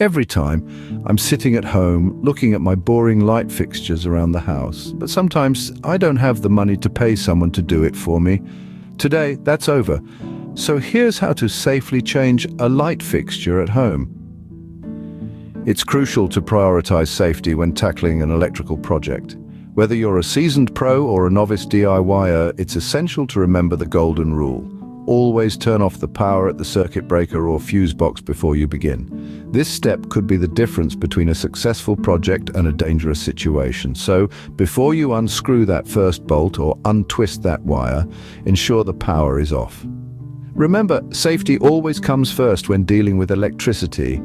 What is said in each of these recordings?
Every time, I'm sitting at home looking at my boring light fixtures around the house, but sometimes I don't have the money to pay someone to do it for me. Today, that's over. So here's how to safely change a light fixture at home. It's crucial to prioritize safety when tackling an electrical project. Whether you're a seasoned pro or a novice DIYer, it's essential to remember the golden rule. Always turn off the power at the circuit breaker or fuse box before you begin. This step could be the difference between a successful project and a dangerous situation. So, before you unscrew that first bolt or untwist that wire, ensure the power is off. Remember, safety always comes first when dealing with electricity.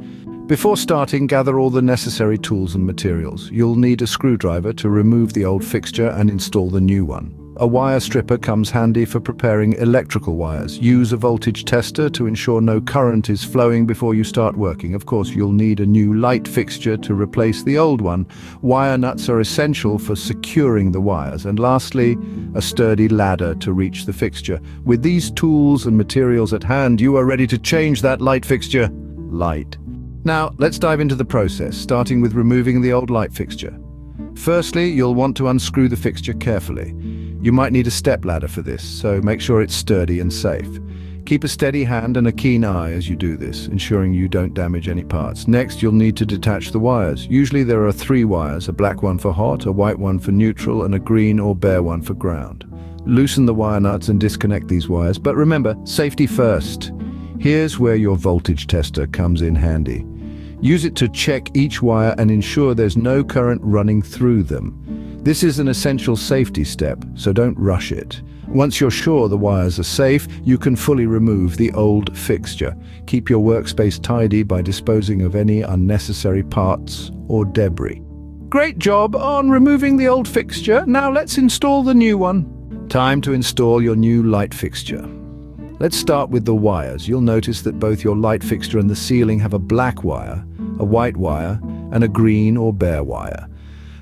Before starting, gather all the necessary tools and materials. You'll need a screwdriver to remove the old fixture and install the new one. A wire stripper comes handy for preparing electrical wires. Use a voltage tester to ensure no current is flowing before you start working. Of course, you'll need a new light fixture to replace the old one. Wire nuts are essential for securing the wires. And lastly, a sturdy ladder to reach the fixture. With these tools and materials at hand, you are ready to change that light fixture light. Now, let's dive into the process, starting with removing the old light fixture. Firstly, you'll want to unscrew the fixture carefully. You might need a step ladder for this, so make sure it's sturdy and safe. Keep a steady hand and a keen eye as you do this, ensuring you don't damage any parts. Next, you'll need to detach the wires. Usually there are 3 wires, a black one for hot, a white one for neutral, and a green or bare one for ground. Loosen the wire nuts and disconnect these wires, but remember, safety first. Here's where your voltage tester comes in handy. Use it to check each wire and ensure there's no current running through them. This is an essential safety step, so don't rush it. Once you're sure the wires are safe, you can fully remove the old fixture. Keep your workspace tidy by disposing of any unnecessary parts or debris. Great job on removing the old fixture. Now let's install the new one. Time to install your new light fixture. Let's start with the wires. You'll notice that both your light fixture and the ceiling have a black wire, a white wire, and a green or bare wire.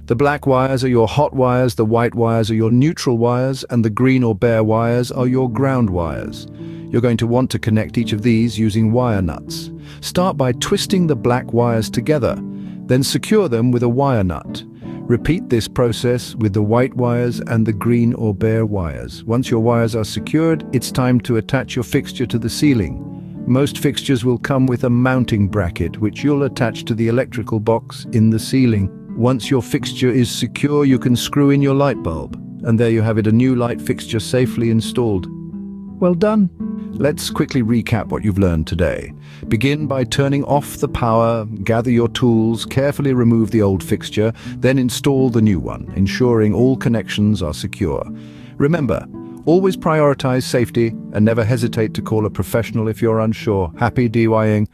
The black wires are your hot wires, the white wires are your neutral wires, and the green or bare wires are your ground wires. You're going to want to connect each of these using wire nuts. Start by twisting the black wires together, then secure them with a wire nut. Repeat this process with the white wires and the green or bare wires. Once your wires are secured, it's time to attach your fixture to the ceiling. Most fixtures will come with a mounting bracket, which you'll attach to the electrical box in the ceiling. Once your fixture is secure, you can screw in your light bulb. And there you have it, a new light fixture safely installed. Well done. Let's quickly recap what you've learned today. Begin by turning off the power, gather your tools, carefully remove the old fixture, then install the new one, ensuring all connections are secure. Remember, always prioritize safety and never hesitate to call a professional if you're unsure. Happy DIYing.